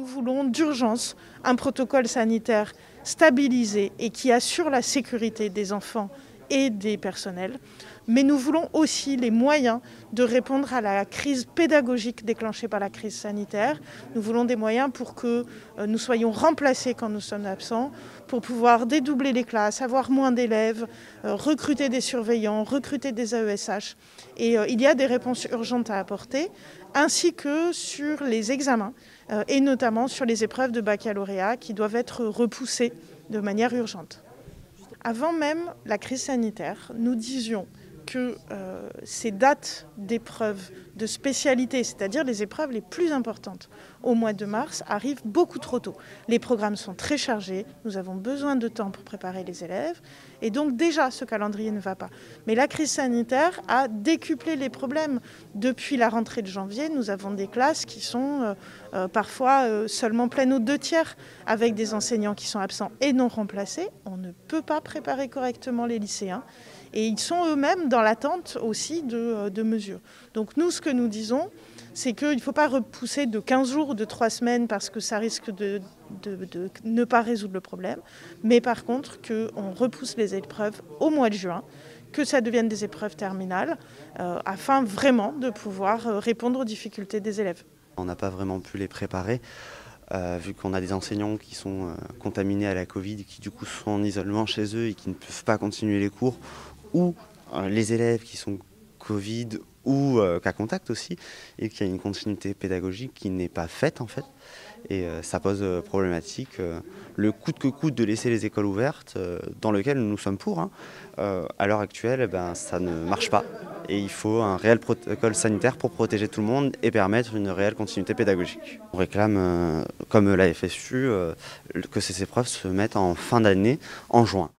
Nous voulons d'urgence un protocole sanitaire stabilisé et qui assure la sécurité des enfants et des personnels. Mais nous voulons aussi les moyens de répondre à la crise pédagogique déclenchée par la crise sanitaire. Nous voulons des moyens pour que nous soyons remplacés quand nous sommes absents, pour pouvoir dédoubler les classes, avoir moins d'élèves, recruter des surveillants, recruter des AESH. Et il y a des réponses urgentes à apporter, ainsi que sur les examens, et notamment sur les épreuves de baccalauréat qui doivent être repoussées de manière urgente. Avant même la crise sanitaire, nous disions que ces dates d'épreuves de spécialité, c'est-à-dire les épreuves les plus importantes au mois de mars, arrivent beaucoup trop tôt. Les programmes sont très chargés, nous avons besoin de temps pour préparer les élèves et donc déjà ce calendrier ne va pas. Mais la crise sanitaire a décuplé les problèmes. Depuis la rentrée de janvier, nous avons des classes qui sont parfois seulement pleines aux 2/3 avec des enseignants qui sont absents et non remplacés. On ne peut pas préparer correctement les lycéens. Et ils sont eux-mêmes dans l'attente aussi de mesures. Donc nous, ce que nous disons, c'est qu'il ne faut pas repousser de 15 jours ou de 3 semaines parce que ça risque de ne pas résoudre le problème. Mais par contre, qu'on repousse les épreuves au mois de juin, que ça devienne des épreuves terminales, afin vraiment de pouvoir répondre aux difficultés des élèves. On n'a pas vraiment pu les préparer. Vu qu'on a des enseignants qui sont contaminés à la Covid et qui du coup sont en isolement chez eux et qui ne peuvent pas continuer les cours, ou les élèves qui sont Covid ou cas contact aussi, et qu'il y a une continuité pédagogique qui n'est pas faite en fait. Et ça pose problématique. Le coûte que coûte de laisser les écoles ouvertes, dans lequel nous sommes pour, hein, à l'heure actuelle, ça ne marche pas. Et il faut un réel protocole sanitaire pour protéger tout le monde et permettre une réelle continuité pédagogique. On réclame, comme la FSU, que ces épreuves se mettent en fin d'année, en juin.